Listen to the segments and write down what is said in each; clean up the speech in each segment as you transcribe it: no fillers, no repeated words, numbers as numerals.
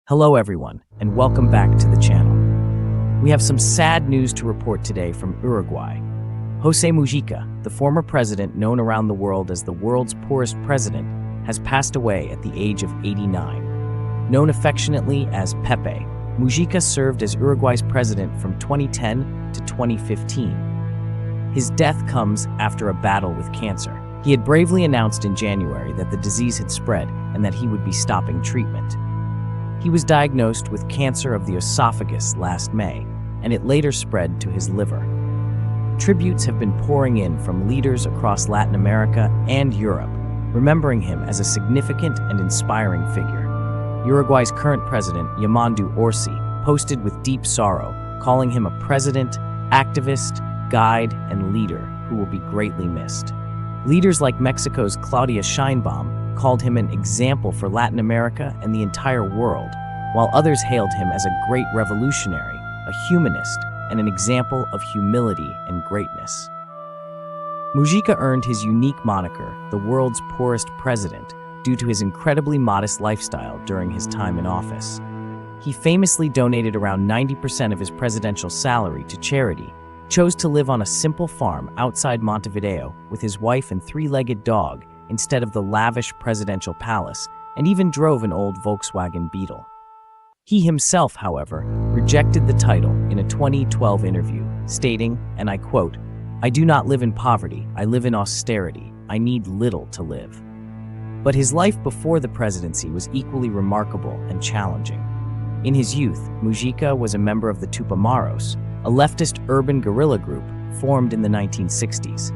Hello everyone, and welcome back to the channel. We have some sad news to report today from Uruguay. José Mujica, the former president known around the world as the world's poorest president, has passed away at the age of 89. Known affectionately as Pepe, Mujica served as Uruguay's president from 2010 to 2015. His death comes after a battle with cancer. He had bravely announced in January that the disease had spread and that he would be stopping treatment. He was diagnosed with cancer of the esophagus last May, and it later spread to his liver. Tributes have been pouring in from leaders across Latin America and Europe, remembering him as a significant and inspiring figure. Uruguay's current president, Yamandu Orsi, posted with deep sorrow, calling him a president, activist, guide, and leader who will be greatly missed. Leaders like Mexico's Claudia Sheinbaum called him an example for Latin America and the entire world, while others hailed him as a great revolutionary, a humanist, and an example of humility and greatness. Mujica earned his unique moniker, the world's poorest president, due to his incredibly modest lifestyle during his time in office. He famously donated around 90% of his presidential salary to charity, chose to live on a simple farm outside Montevideo with his wife and three-legged dog instead of the lavish presidential palace, and even drove an old Volkswagen Beetle. He himself, however, rejected the title in a 2012 interview, stating, and I quote, "I do not live in poverty, I live in austerity. I need little to live." But his life before the presidency was equally remarkable and challenging. In his youth, Mujica was a member of the Tupamaros, a leftist urban guerrilla group formed in the 1960s.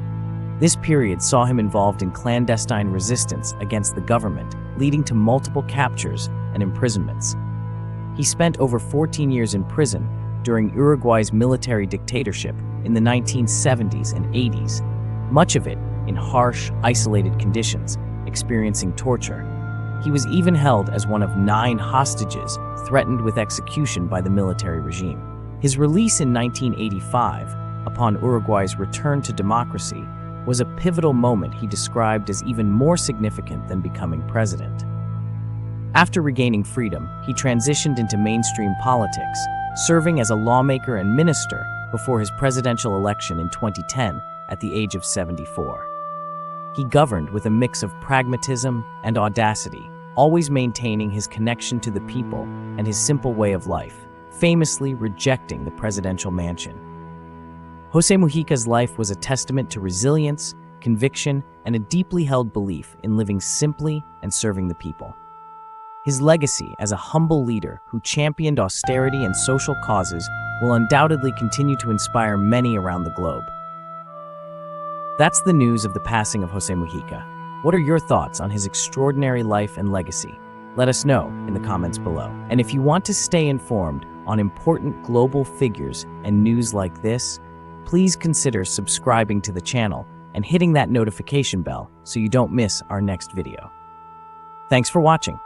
This period saw him involved in clandestine resistance against the government, leading to multiple captures and imprisonments. He spent over 14 years in prison during Uruguay's military dictatorship in the 1970s and 80s, much of it in harsh, isolated conditions, experiencing torture. He was even held as one of 9 hostages threatened with execution by the military regime. His release in 1985, upon Uruguay's return to democracy, was a pivotal moment he described as even more significant than becoming president. After regaining freedom, he transitioned into mainstream politics, serving as a lawmaker and minister before his presidential election in 2010 at the age of 74. He governed with a mix of pragmatism and audacity, always maintaining his connection to the people and his simple way of life, famously rejecting the presidential mansion. José Mujica's life was a testament to resilience, conviction, and a deeply held belief in living simply and serving the people. His legacy as a humble leader who championed austerity and social causes will undoubtedly continue to inspire many around the globe. That's the news of the passing of José Mujica. What are your thoughts on his extraordinary life and legacy? Let us know in the comments below. And if you want to stay informed on important global figures and news like this, please consider subscribing to the channel and hitting that notification bell so you don't miss our next video. Thanks for watching.